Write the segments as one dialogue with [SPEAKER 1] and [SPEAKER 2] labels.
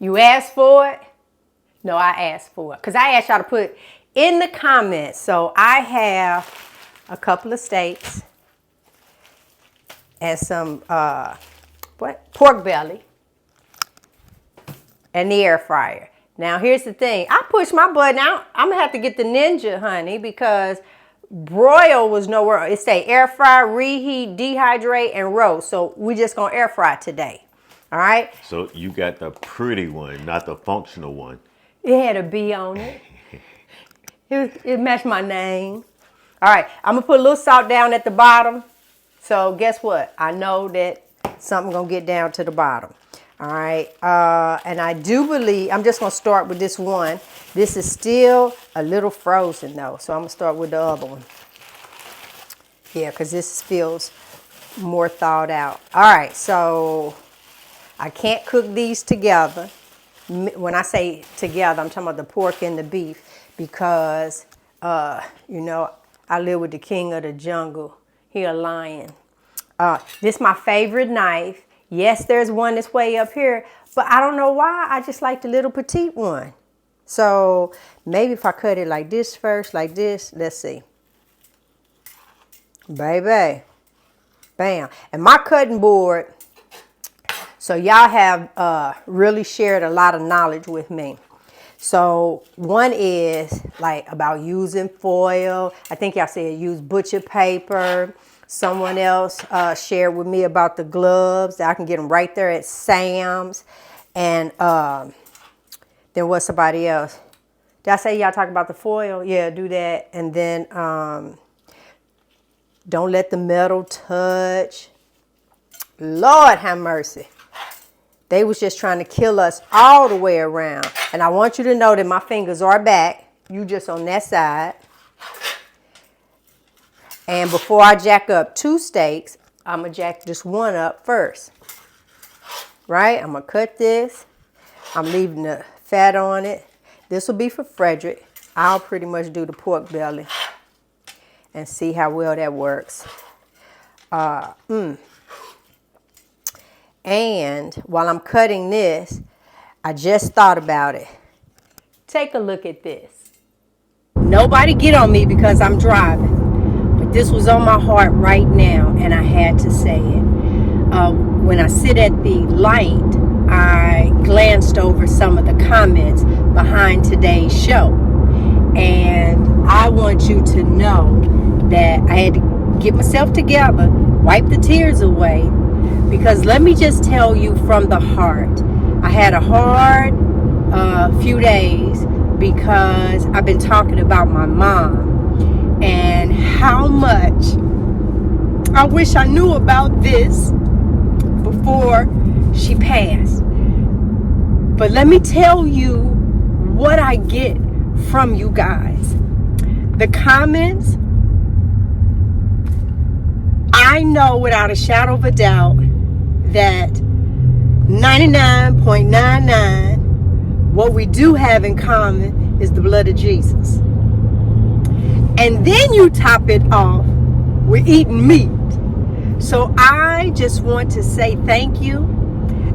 [SPEAKER 1] You asked for it? No, I asked for it. Because I asked y'all to put in the comments. So I have a couple of steaks and some pork belly and the air fryer. Now here's the thing. I pushed my button out. I'm going to have to get the Ninja, honey, because broil was nowhere. It say air fry, reheat, dehydrate, and roast. So we just going to air fry today. All right?
[SPEAKER 2] So you got the pretty one, not the functional one.
[SPEAKER 1] It had a B on it. It matched my name. All right, I'm gonna put a little salt down at the bottom. So guess what? I know that something gonna get down to the bottom. All right, and I do believe, I'm just gonna start with this one. This is still a little frozen though, so I'm gonna start with the other one. Yeah, because this feels more thawed out. All right, so I can't cook these together. When I say together, I'm talking about the pork and the beef because, you know, I live with the king of the jungle. He a lion. This is my favorite knife. Yes, there's one that's way up here, but I don't know why. I just like the little petite one. So maybe if I cut it like this first, like this, let's see. Baby, bam. And my cutting board, so y'all have really shared a lot of knowledge with me. So one is like about using foil. I think y'all said use butcher paper. Someone else shared with me about the gloves. I can get them right there at Sam's. And then what's somebody else? Did I say y'all talk about the foil? Yeah, do that. And then don't let the metal touch. Lord have mercy. They was just trying to kill us all the way around. And I want you to know that my fingers are back. You just on that side. And before I jack up 2 steaks, I'm going to jack just one up first. Right? I'm going to cut this. I'm leaving the fat on it. This will be for Frederick. I'll pretty much do the pork belly and see how well that works. And while I'm cutting this, I just thought about it. Take a look at this. Nobody get on me because I'm driving. But this was on my heart right now, and I had to say it. When I sit at the light, I glanced over some of the comments behind today's show. And I want you to know that I had to get myself together, wipe the tears away, because let me just tell you from the heart, I had a hard few days because I've been talking about my mom and how much I wish I knew about this before she passed. But let me tell you what I get from you guys. The comments, I know without a shadow of a doubt that 99.99, what we do have in common is the blood of Jesus. And then you top it off with eating meat. So I just want to say thank you.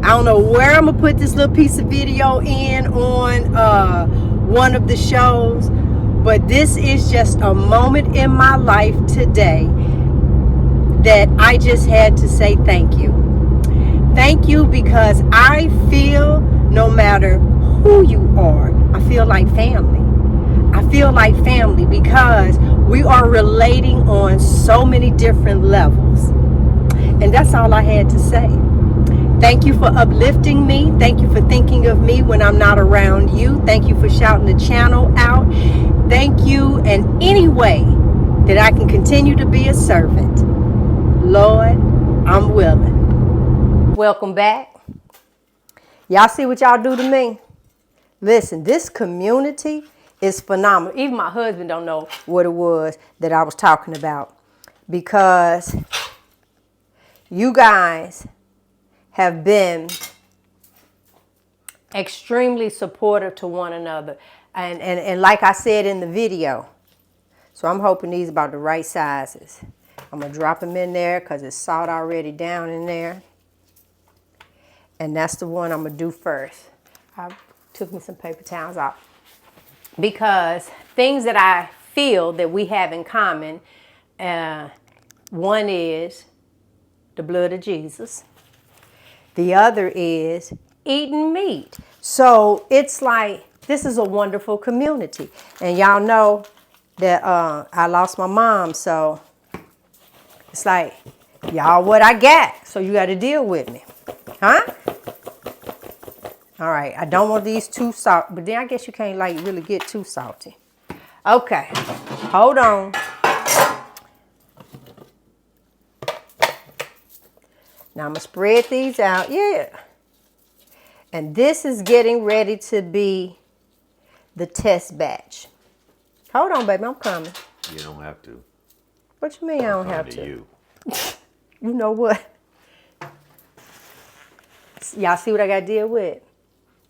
[SPEAKER 1] I don't know where I'm going to put this little piece of video in on one of the shows, but this is just a moment in my life today that I just had to say thank you. Thank you because I feel no matter who you are, I feel like family. I feel like family because we are relating on so many different levels. And that's all I had to say. Thank you for uplifting me. Thank you for thinking of me when I'm not around you. Thank you for shouting the channel out. Thank you in any way that I can continue to be a servant. Lord, I'm willing. Welcome back. Y'all see what y'all do to me? Listen, this community is phenomenal. Even my husband don't know what it was that I was talking about, because you guys have been extremely supportive to one another. And like I said in the video, so I'm hoping these are about the right sizes. I'm going to drop them in there because it's salt already down in there. And that's the one I'm going to do first. I took me some paper towels out. Because things that I feel that we have in common, one is the blood of Jesus. The other is eating meat. So it's like, this is a wonderful community. And y'all know that I lost my mom, so it's like, y'all what I got, so you got to deal with me. Huh? All right, I don't want these too salty, but then I guess you can't like really get too salty. Okay, hold on. Now I'm gonna spread these out, yeah. And this is getting ready to be the test batch. Hold on, baby, I'm coming.
[SPEAKER 2] You don't have to.
[SPEAKER 1] What you mean I don't have to?
[SPEAKER 2] You.
[SPEAKER 1] You know what? Y'all see what I got to deal with?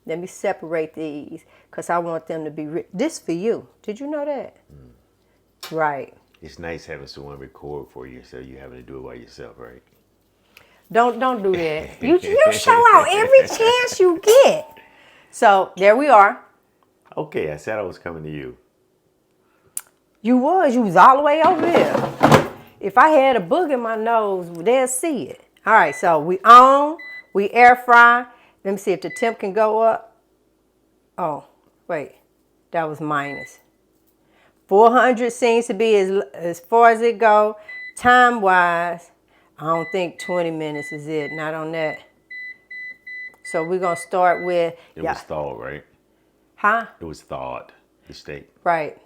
[SPEAKER 1] Let me separate these because I want them to be this for you. Did you know that? Mm. Right.
[SPEAKER 2] It's nice having someone record for you instead of you having to do it by yourself, right?
[SPEAKER 1] Don't do that. You show out every chance you get. So there we are.
[SPEAKER 2] Okay, I said I was coming to you.
[SPEAKER 1] You was all the way over there. If I had a book in my nose, they'll see it. All right, so we air fry. Let me see if the temp can go up. Oh, wait, that was minus. 400 seems to be as far as it go. Time-wise, I don't think 20 minutes is it, not on that. So we're going to start with...
[SPEAKER 2] It was thawed, right?
[SPEAKER 1] Huh?
[SPEAKER 2] It was thawed, the steak.
[SPEAKER 1] Right.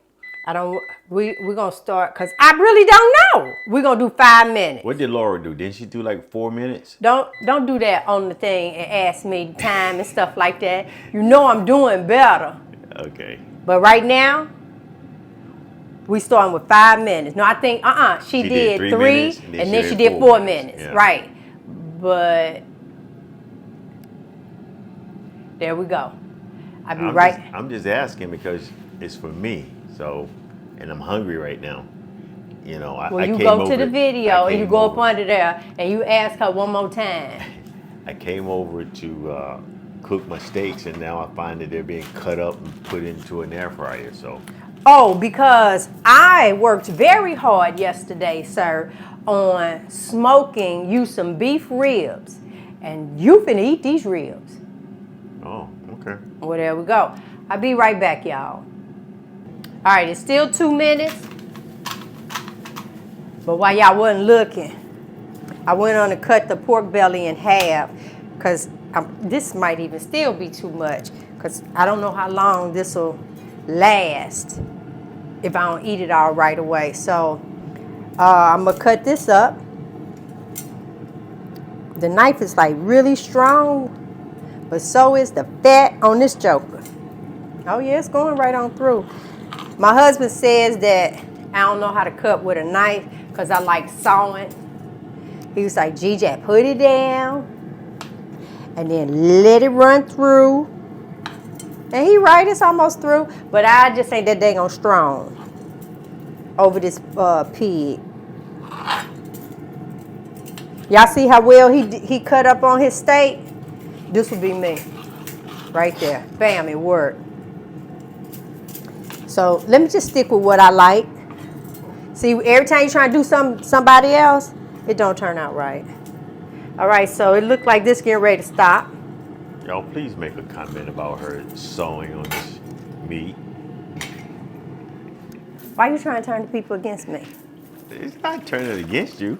[SPEAKER 1] We're going to start, because I really don't know. We're going to do 5 minutes.
[SPEAKER 2] What did Laura do? Didn't she do like 4 minutes?
[SPEAKER 1] Don't do that on the thing and ask me time and stuff like that. You know I'm doing better.
[SPEAKER 2] Okay.
[SPEAKER 1] But right now, we starting with 5 minutes. No, I think, she did 3
[SPEAKER 2] minutes,
[SPEAKER 1] and then she did 4 minutes.
[SPEAKER 2] Yeah.
[SPEAKER 1] Right. But there we go.
[SPEAKER 2] I'm just asking because it's for me. So, and I'm hungry right now. You know,
[SPEAKER 1] I came go to the video and you go up under there and you ask her one more time.
[SPEAKER 2] I came over to cook my steaks and now I find that they're being cut up and put into an air fryer. So.
[SPEAKER 1] Oh, because I worked very hard yesterday, sir, on smoking you some beef ribs. And you finna eat these ribs.
[SPEAKER 2] Oh, okay.
[SPEAKER 1] Well, there we go. I'll be right back, y'all. All right, it's still 2 minutes. But while y'all wasn't looking, I went on to cut the pork belly in half because this might even still be too much because I don't know how long this will last if I don't eat it all right away. So I'm going to cut this up. The knife is like really strong, but so is the fat on this joker. Oh, yeah, it's going right on through. My husband says that I don't know how to cut with a knife because I like sawing. He was like, Gigi, put it down and then let it run through. And he right, it's almost through, but I just ain't that dang on strong over this pig. Y'all see how well he cut up on his steak? This would be me right there. Bam, it worked. So let me just stick with what I like. See, every time you try to do somebody else, it don't turn out right. All right, so it looked like this getting ready to stop.
[SPEAKER 2] Y'all, please make a comment about her sewing on this meat.
[SPEAKER 1] Why are you trying to turn the people against me?
[SPEAKER 2] It's not turning against you.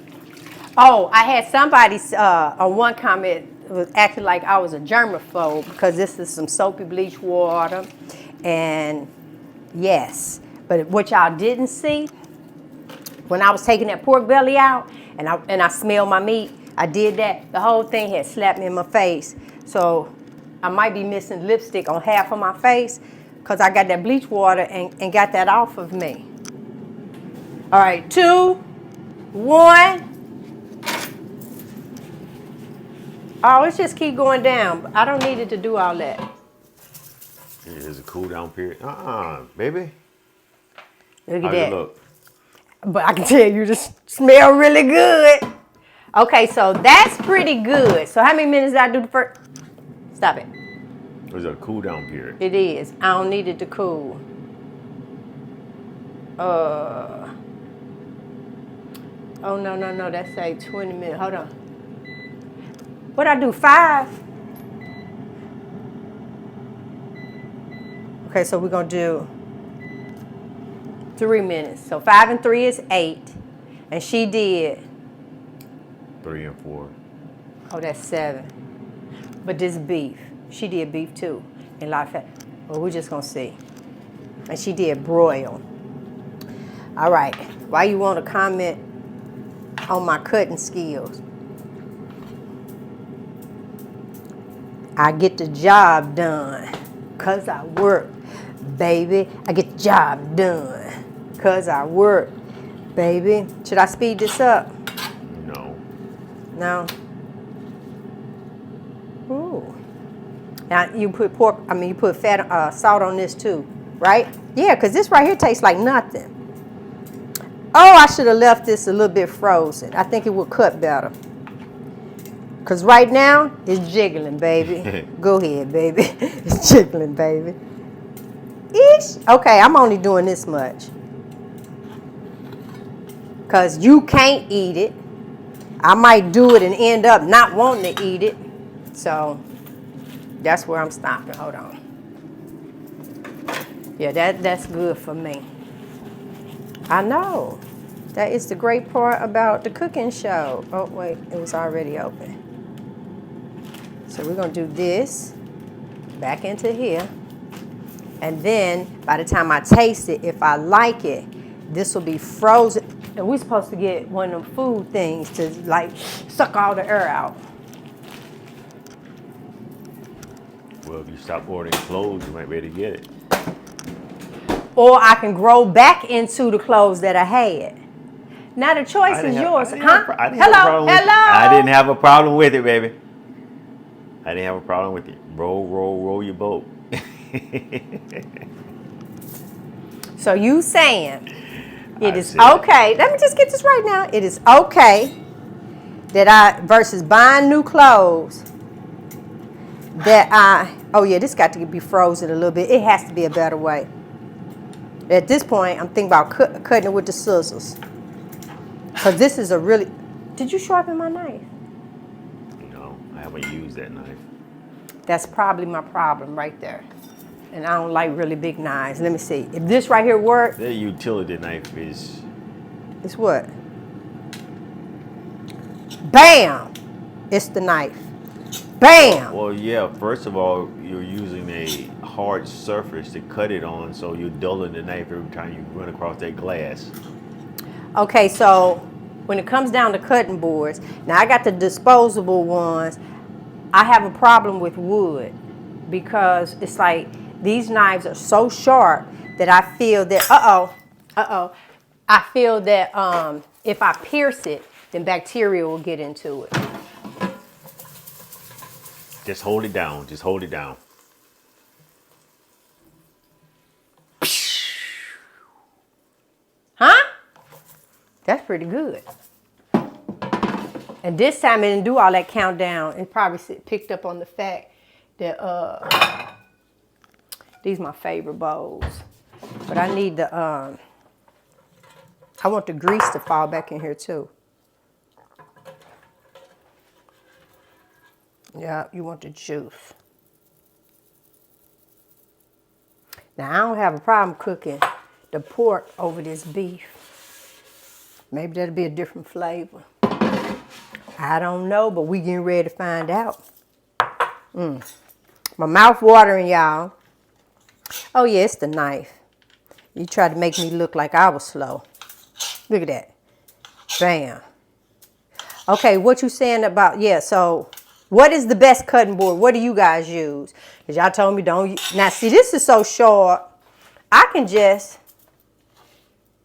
[SPEAKER 1] Oh, I had somebody on one comment was acting like I was a germaphobe because this is some soapy bleach water. And yes, but what y'all didn't see, when I was taking that pork belly out and I smelled my meat, I did that. The whole thing had slapped me in my face. So I might be missing lipstick on half of my face because I got that bleach water and got that off of me. All right, 2, 1. Oh, let's just keep going down. I don't need it to do all that.
[SPEAKER 2] There's a cool down period. Baby.
[SPEAKER 1] Look at
[SPEAKER 2] How's
[SPEAKER 1] that.
[SPEAKER 2] it look?
[SPEAKER 1] But I can tell you just smell really good. Okay, so that's pretty good. So how many minutes did I do the first? Stop it.
[SPEAKER 2] There's a cool down period.
[SPEAKER 1] It is. I don't need it to cool. Oh, no. That's like 20 minutes. Hold on. What I do, 5? Okay, so we're going to do 3 minutes. So 5 and 3 is 8. And she did.
[SPEAKER 2] 3 and 4.
[SPEAKER 1] Oh, that's 7. But this beef. She did beef too. And a lot of fat. Well, we're just going to see. And she did broil. All right. Why you want to comment on my cutting skills? I get the job done because I work, baby. I get the job done because I work, baby. Should I speed this up?
[SPEAKER 2] No.
[SPEAKER 1] No? Ooh. Now, you put you put fat, salt on this too, right? Yeah, because this right here tastes like nothing. Oh, I should have left this a little bit frozen. I think it would cut better. Because right now, it's jiggling, baby. Go ahead, baby. It's jiggling, baby. Eesh. Okay, I'm only doing this much. Because you can't eat it. I might do it and end up not wanting to eat it. So, that's where I'm stopping. Hold on. Yeah, that's good for me. I know. That is the great part about the cooking show. Oh, wait. It was already open. So we're going to do this back into here. And then by the time I taste it, if I like it, this will be frozen. And we're supposed to get one of them food things to like suck all the air out.
[SPEAKER 2] Well, if you stop ordering clothes, you might be able to get it.
[SPEAKER 1] Or I can grow back into the clothes that I had. Now the choice is yours. Huh?
[SPEAKER 2] Hello. I didn't have a problem with it, baby. I didn't have a problem with it. Roll your boat.
[SPEAKER 1] So you saying it is okay. Let me just get this right now. It is okay that versus buying new clothes, oh yeah, this got to be frozen a little bit. It has to be a better way. At this point, I'm thinking about cutting it with the scissors. Because this is a really... Did you sharpen my knife?
[SPEAKER 2] No, I haven't used that knife.
[SPEAKER 1] That's probably my problem right there. And I don't like really big knives. Let me see. If this right here works...
[SPEAKER 2] The utility knife is...
[SPEAKER 1] It's what? Bam! It's the knife. Bam!
[SPEAKER 2] Well, yeah, first of all, you're using a hard surface to cut it on, so you're dulling the knife every time you run across that glass.
[SPEAKER 1] Okay, so when it comes down to cutting boards, now I got the disposable ones. I have a problem with wood because it's like these knives are so sharp that I feel that, I feel that if I pierce it, then bacteria will get into it.
[SPEAKER 2] Just hold it down. Just hold it down.
[SPEAKER 1] Huh? That's pretty good. And this time it didn't do all that countdown. It probably picked up on the fact that these are my favorite bowls. But I need the I want the grease to fall back in here too. Yeah, you want the juice. Now I don't have a problem cooking the pork over this beef. Maybe that'll be a different flavor. I don't know, but we getting ready to find out. My mouth watering, y'all. Oh yeah, it's the knife. You tried to make me look like I was slow. Look at that. Bam. Okay, what you saying about, yeah, so what is the best cutting board? What do you guys use? Because y'all told me don't use. Now see, this is so short. I can just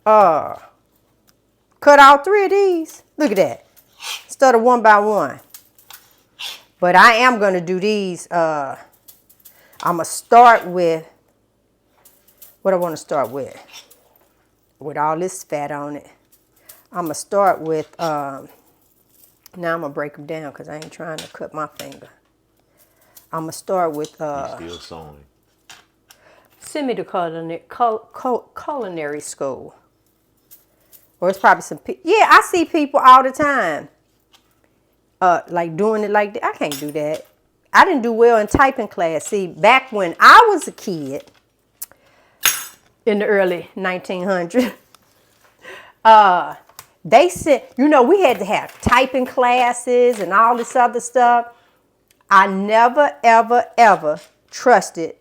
[SPEAKER 1] cut all 3 of these. Look at that. Instead of 1 by 1. But I am going to do these. I'm going to start with, what I want to start with all this fat on it. I'm going to start with, now I'm going to break them down because I ain't trying to cut my finger. I'm going to start with,
[SPEAKER 2] He's still sewing.
[SPEAKER 1] send me to culinary school. Or it's probably some, yeah, I see people all the time. Like doing it like that. I can't do that. I didn't do well in typing class. See, back when I was a kid, in the early 1900s, they said, you know, we had to have typing classes and all this other stuff. I never, ever, ever trusted,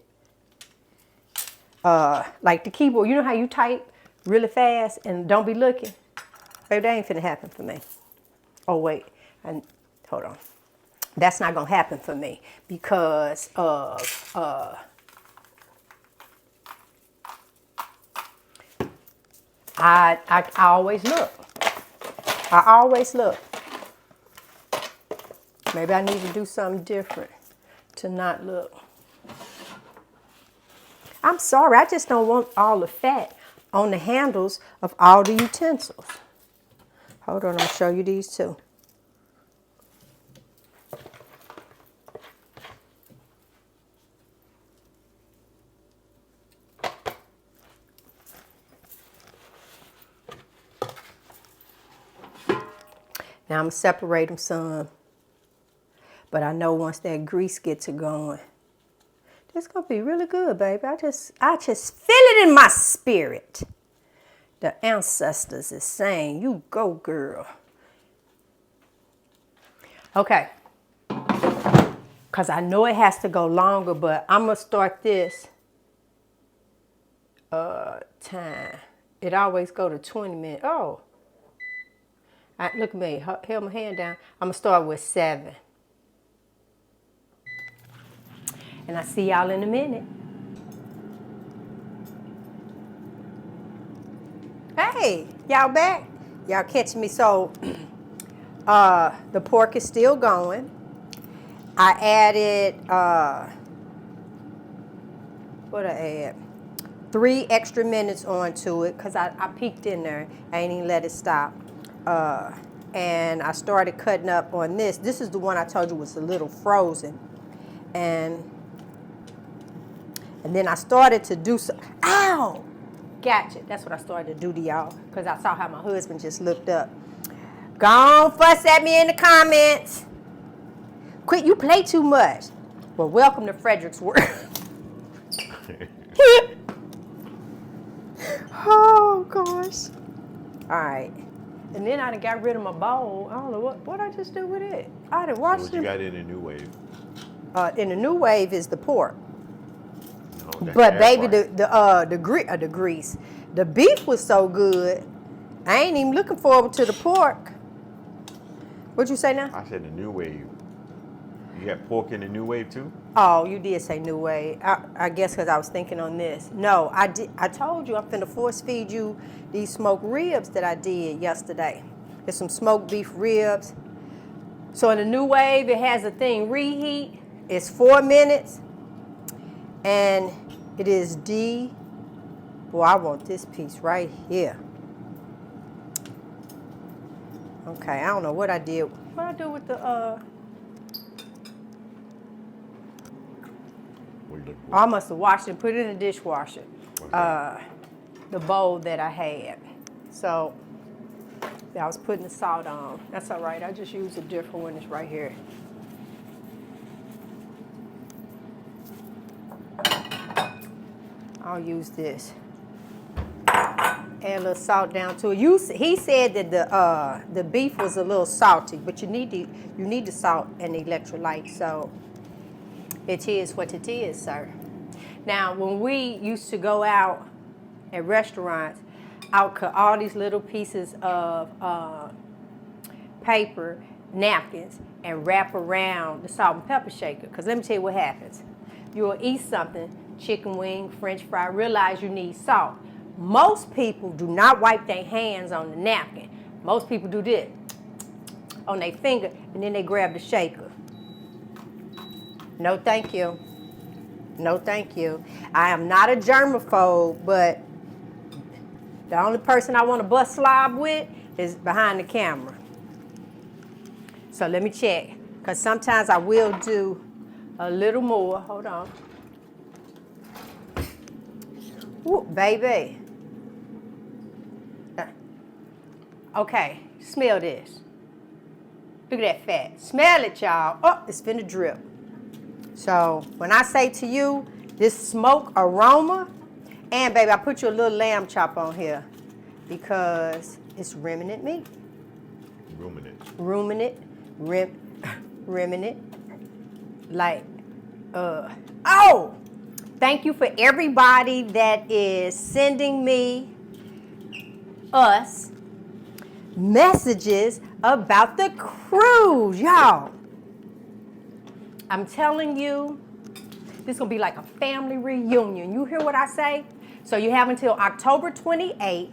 [SPEAKER 1] like the keyboard. You know how you type really fast and don't be looking? Baby, that ain't finna happen for me. Oh, wait. Hold on. That's not going to happen for me because of, I always look. I always look. Maybe I need to do something different to not look. I'm sorry, I just don't want all the fat on the handles of all the utensils. Hold on, I'm going to show you these too. Now I'm going to separate them some. But I know once that grease gets it going, it's going to be really good, baby. I just feel it in my spirit. The ancestors is saying, you go, girl. Okay. Because I know it has to go longer, but I'm going to start this time. It always go to 20 minutes. Oh. Look at me. Held my hand down. I'm going to start with 7. And I see y'all in a minute. Hey, y'all back? Y'all catch me? So, the pork is still going. I added, what I add? 3 extra minutes onto it because I peeked in there. I ain't even let it stop. And I started cutting up on this. This is the one I told you was a little frozen. And then I started to do some, ow! Gotcha. That's what I started to do to y'all because I saw how my husband just looked up. Go on, fuss at me in the comments. Quit, you play too much. Well, welcome to Frederick's world. Oh, gosh. All right. And then I done got rid of my bowl. I don't know what I just do with it. I done washed it.
[SPEAKER 2] So what you got in the new wave?
[SPEAKER 1] In the new wave is the pork.
[SPEAKER 2] No,
[SPEAKER 1] But baby, the grease, the beef was so good. I ain't even looking forward to the pork. What'd you say now?
[SPEAKER 2] I said the new wave. You got pork in the new wave too?
[SPEAKER 1] Oh, you did say new wave. I guess because I was thinking on this. No, I did. I told you I'm finna force feed you these smoked ribs that I did yesterday. There's some smoked beef ribs. So in the new wave, it has a thing reheat. It's 4 minutes. And it is boy, I want this piece right here. Okay, I don't know what I did. What I do with the, I must have washed it and put it in the dishwasher. The bowl that I had. So, yeah, I was putting the salt on. That's all right. I just used a different one. It's right here. I'll use this. Add a little salt down to it. He said that the beef was a little salty, but you need the salt and the electrolyte. So it is what it is, sir. Now, when we used to go out at restaurants, I would cut all these little pieces of paper, napkins, and wrap around the salt and pepper shaker. Because let me tell you what happens. You'll eat something, chicken wing, French fry, realize you need salt. Most people do not wipe their hands on the napkin. Most people do this on their finger, and then they grab the shaker. No, thank you. No, thank you. I am not a germaphobe, but the only person I want to bust slob with is behind the camera. So let me check, because sometimes I will do A little more. Hold on. Ooh, baby. Okay, smell this. Look at that fat. Smell it, y'all. Oh, it's finna drip. So when I say to you, this smoke aroma, and baby, I put you a little lamb chop on here because it's remnant meat. Ruminant. Remnant. Like, oh! Thank you for everybody that is sending me, us, messages about the cruise, y'all. I'm telling you, this is gonna be like a family reunion. You hear what I say? So you have until October 28th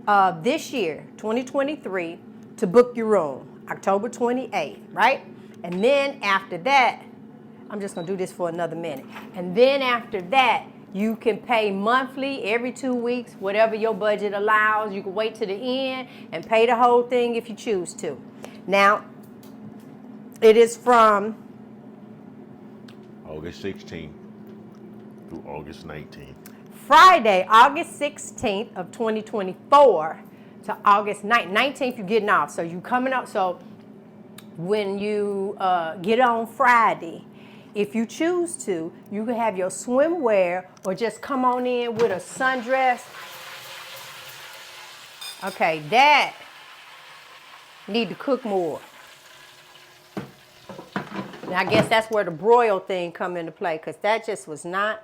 [SPEAKER 1] of this year, 2023, to book your room. October 28th, right? And then after that, I'm just gonna do this for another minute. And then after that, you can pay monthly every 2 weeks, whatever your budget allows. You can wait to the end and pay the whole thing if you choose to. Now, it is from
[SPEAKER 2] August 16th through August 19th.
[SPEAKER 1] Friday, August 16th of 2024 to August 19th, you're getting off. So you coming up. So when you get on Friday, if you choose to, you can have your swimwear or just come on in with a sundress. Okay, that need to cook more. Now I guess that's where the broil thing come into play, because that just was not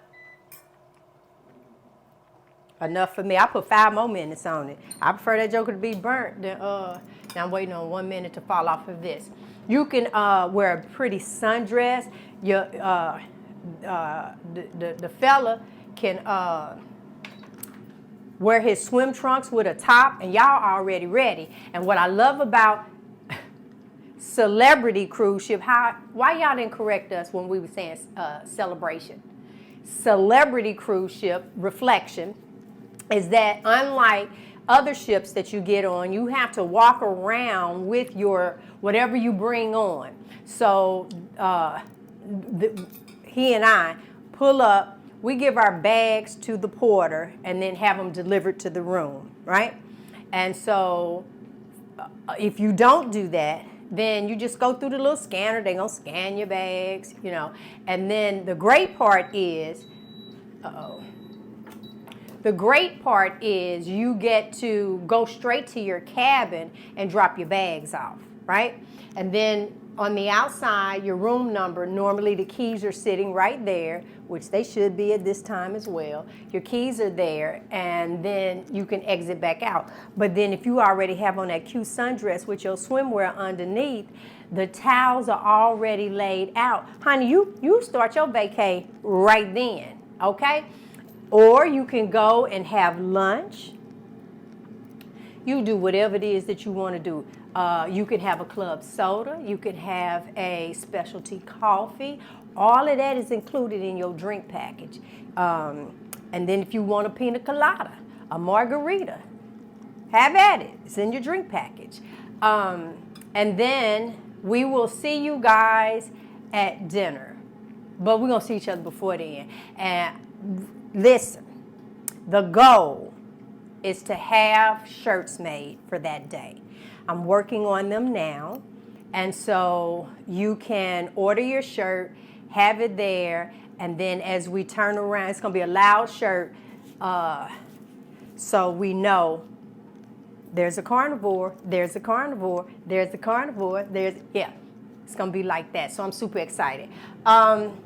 [SPEAKER 1] enough for me. I put 5 more minutes on it. I prefer that joker to be burnt than now I'm waiting on 1 minute to fall off of this. You can wear a pretty sundress. Your the fella can wear his swim trunks with a top, and y'all already ready. And what I love about celebrity cruise ship, why y'all didn't correct us when we were saying celebration? Celebrity cruise ship reflection is that unlike other ships that you get on, you have to walk around with your whatever you bring on. So he and I pull up, we give our bags to the porter and then have them delivered to the room, right? And so if you don't do that, then you just go through the little scanner. They're going to scan your bags, you know. And then the great part is, the great part is you get to go straight to your cabin and drop your bags off, right? And then on the outside, your room number, normally the keys are sitting right there, which they should be at this time as well. Your keys are there, and then you can exit back out. But then if you already have on that cute sundress with your swimwear underneath, the towels are already laid out. Honey, you start your vacay right then, okay? Or you can go and have lunch. You do whatever it is that you want to do. You can have a club soda. You can have a specialty coffee. All of that is included in your drink package. And then if you want a pina colada, a margarita, have at it. It's in your drink package. And then we will see you guys at dinner. But we're going to see each other before then. And listen, the goal is to have shirts made for that day. I'm working on them now. And so you can order your shirt, have it there, and then as we turn around, it's going to be a loud shirt, so we know there's a carnivore, there's a carnivore, there's a carnivore, yeah. It's going to be like that, so I'm super excited.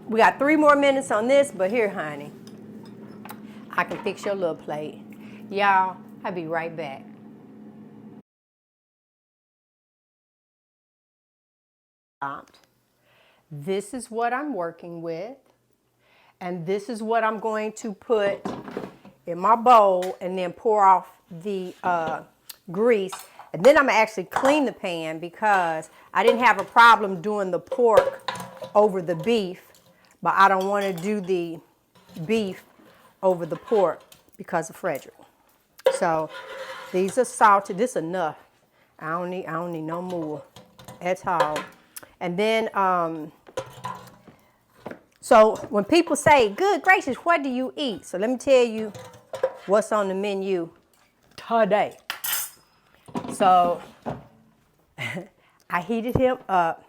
[SPEAKER 1] We got 3 more minutes on this, but here, honey, I can fix your little plate. Y'all, I'll be right back. This is what I'm working with, and this is what I'm going to put in my bowl and then pour off the grease. And then I'm gonna actually clean the pan because I didn't have a problem doing the pork over the beef, but I don't want to do the beef over the pork because of Frederick. So these are salted. This is enough. I don't need no more at all. And then So when people say, good gracious, what do you eat? So let me tell you what's on the menu today. So I heated him up.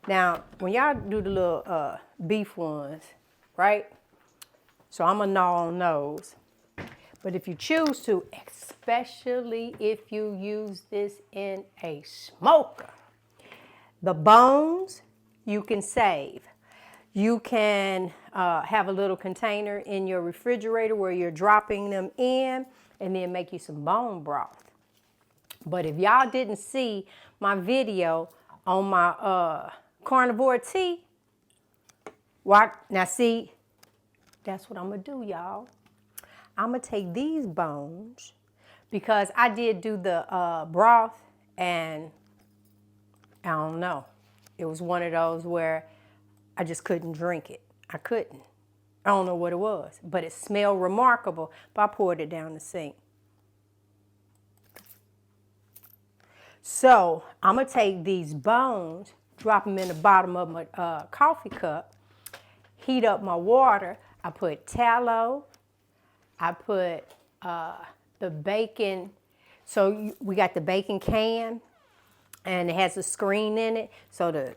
[SPEAKER 1] Now, when y'all do the little beef ones, right? So I'm going to gnaw on those. But if you choose to, especially if you use this in a smoker, the bones you can save. You can have a little container in your refrigerator where you're dropping them in and then make you some bone broth. But if y'all didn't see my video on my carnivore tea, now see, that's what I'm going to do, y'all. I'm going to take these bones because I did do the broth and I don't know. It was one of those where I just couldn't drink it. I couldn't. I don't know what it was, but it smelled remarkable. But I poured it down the sink. So I'm going to take these bones, drop them in the bottom of my coffee cup, heat up my water. I put tallow. I put the bacon. So we got the bacon can. And it has a screen in it, so the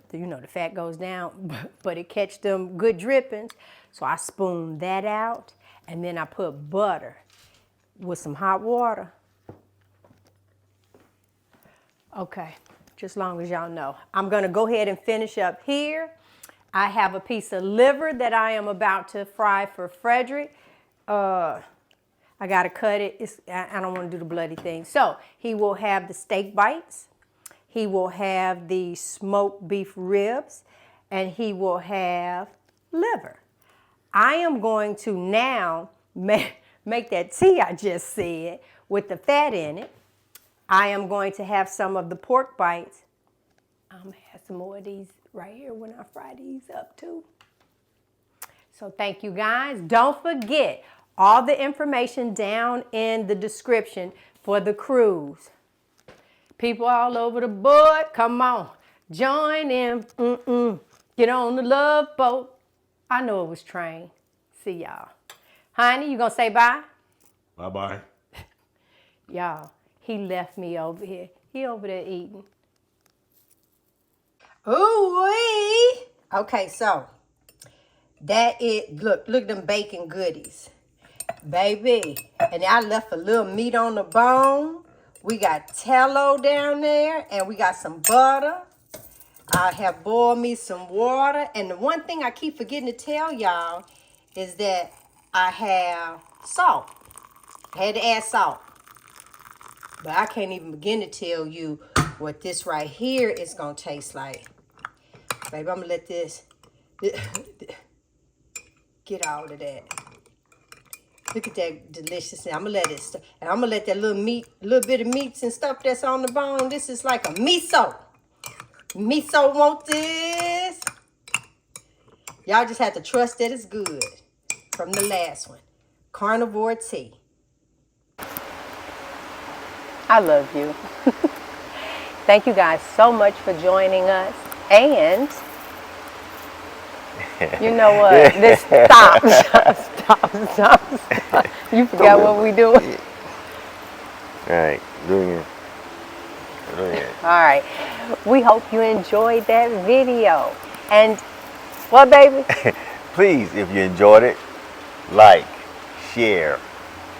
[SPEAKER 1] fat goes down, but it catch them good drippings. So I spoon that out, and then I put butter with some hot water. Okay, just long as y'all know. I'm gonna go ahead and finish up here. I have a piece of liver that I am about to fry for Frederick. I gotta cut it. I don't wanna do the bloody thing. So he will have the steak bites. He will have the smoked beef ribs, and he will have liver. I am going to now make that tea I just said with the fat in it. I am going to have some of the pork bites. I'm going to have some more of these right here when I fry these up too. So thank you guys. Don't forget all the information down in the description for the cruise. People all over the board, come on, join in, get on the love boat. I know it was trained. See y'all. Honey, you gonna say bye?
[SPEAKER 2] Bye-bye.
[SPEAKER 1] Y'all, he left me over here. He over there eating. Ooh-wee. Okay, so that look at them bacon goodies. Baby, and I left a little meat on the bone. We got tallow down there, and we got some butter. I have boiled me some water. And the one thing I keep forgetting to tell y'all is that I have salt. I had to add salt. But I can't even begin to tell you what this right here is going to taste like. Baby, I'm going to let this get all of that. Look at that deliciousness. I'm gonna let it, and I'm gonna let that little bit of meats and stuff that's on the bone. This is like a miso. Miso want this. Y'all just have to trust that it's good. From the last one, carnivore tea. I love you. Thank you guys so much for joining us. And you know what? This stop. You forgot what we doing.
[SPEAKER 2] All right, doing it.
[SPEAKER 1] All right. We hope you enjoyed that video. And what, baby?
[SPEAKER 2] Please, if you enjoyed it, like, share,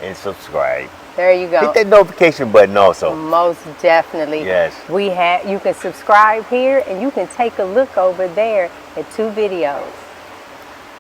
[SPEAKER 2] and subscribe.
[SPEAKER 1] There you go.
[SPEAKER 2] Hit that notification button also.
[SPEAKER 1] Most definitely.
[SPEAKER 2] Yes.
[SPEAKER 1] You can subscribe here, and you can take a look over there at 2 videos.